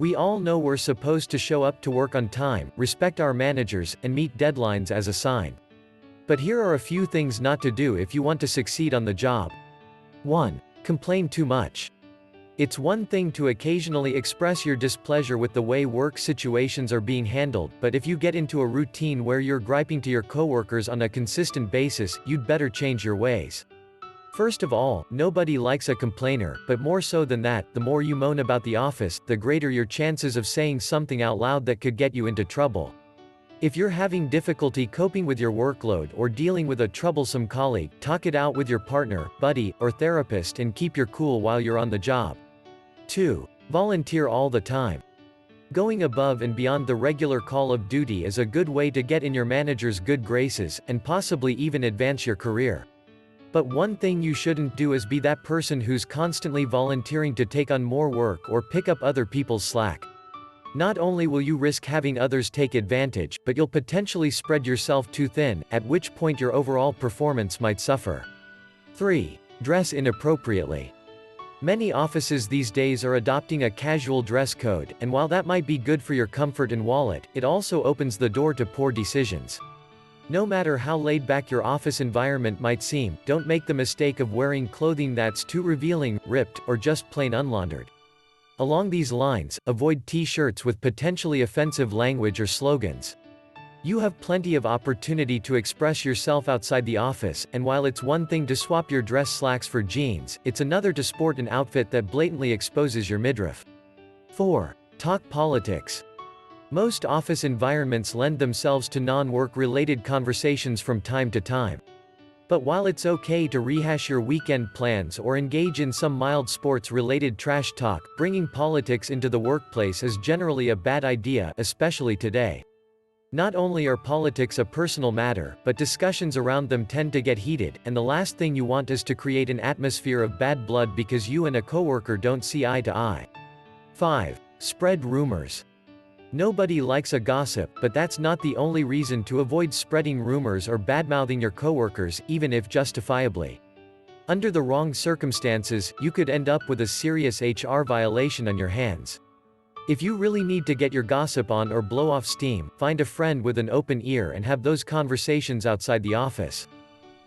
We all know we're supposed to show up to work on time, respect our managers, and meet deadlines as assigned. But here are a few things not to do if you want to succeed on the job. 1. Complain too much. It's one thing to occasionally express your displeasure with the way work situations are being handled, but if you get into a routine where you're griping to your coworkers on a consistent basis, you'd better change your ways. First of all, nobody likes a complainer, but more so than that, the more you moan about the office, the greater your chances of saying something out loud that could get you into trouble. If you're having difficulty coping with your workload or dealing with a troublesome colleague, talk it out with your partner, buddy, or therapist and keep your cool while you're on the job. 2. Volunteer all the time. Going above and beyond the regular call of duty is a good way to get in your manager's good graces, and possibly even advance your career. But one thing you shouldn't do is be that person who's constantly volunteering to take on more work or pick up other people's slack. Not only will you risk having others take advantage, but you'll potentially spread yourself too thin, at which point your overall performance might suffer. 3. Dress inappropriately. Many offices these days are adopting a casual dress code, and while that might be good for your comfort and wallet, it also opens the door to poor decisions. No matter how laid back your office environment might seem, don't make the mistake of wearing clothing that's too revealing, ripped, or just plain unlaundered. Along these lines, avoid t-shirts with potentially offensive language or slogans. You have plenty of opportunity to express yourself outside the office, and while it's one thing to swap your dress slacks for jeans, it's another to sport an outfit that blatantly exposes your midriff. 4. Talk politics. Most office environments lend themselves to non-work related conversations from time to time. But while it's okay to rehash your weekend plans or engage in some mild sports-related trash talk, bringing politics into the workplace is generally a bad idea, especially today. Not only are politics a personal matter, but discussions around them tend to get heated, and the last thing you want is to create an atmosphere of bad blood because you and a coworker don't see eye to eye. 5. Spread rumors. Nobody likes a gossip, but that's not the only reason to avoid spreading rumors or badmouthing your coworkers, even if justifiably. Under the wrong circumstances, you could end up with a serious HR violation on your hands. If you really need to get your gossip on or blow off steam, find a friend with an open ear and have those conversations outside the office.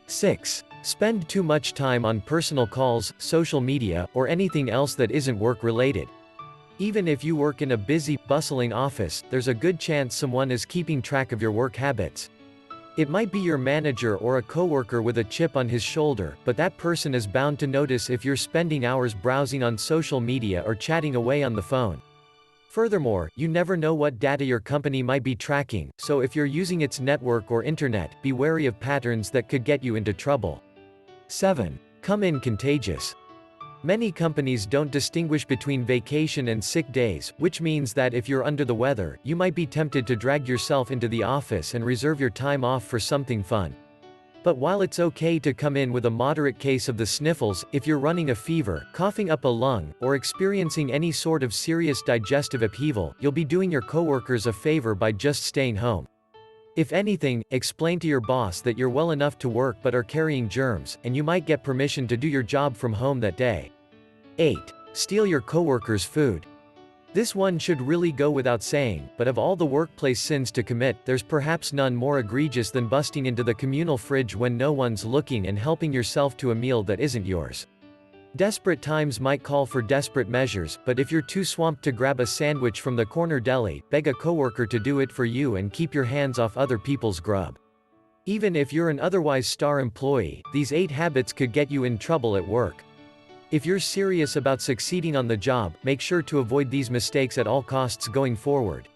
6. Spend too much time on personal calls, social media, or anything else that isn't work-related. Even if you work in a busy, bustling office, there's a good chance someone is keeping track of your work habits. It might be your manager or a coworker with a chip on his shoulder, but that person is bound to notice if you're spending hours browsing on social media or chatting away on the phone. Furthermore, you never know what data your company might be tracking, so if you're using its network or internet, be wary of patterns that could get you into trouble. 7. Come in contagious. Many companies don't distinguish between vacation and sick days, which means that if you're under the weather, you might be tempted to drag yourself into the office and reserve your time off for something fun. But while it's okay to come in with a moderate case of the sniffles, if you're running a fever, coughing up a lung, or experiencing any sort of serious digestive upheaval, you'll be doing your coworkers a favor by just staying home. If anything, explain to your boss that you're well enough to work but are carrying germs, and you might get permission to do your job from home that day. 8. Steal your coworkers' food. This one should really go without saying, but of all the workplace sins to commit, there's perhaps none more egregious than busting into the communal fridge when no one's looking and helping yourself to a meal that isn't yours. Desperate times might call for desperate measures, but if you're too swamped to grab a sandwich from the corner deli, beg a coworker to do it for you and keep your hands off other people's grub. Even if you're an otherwise star employee, these 8 habits could get you in trouble at work. If you're serious about succeeding on the job, make sure to avoid these mistakes at all costs going forward.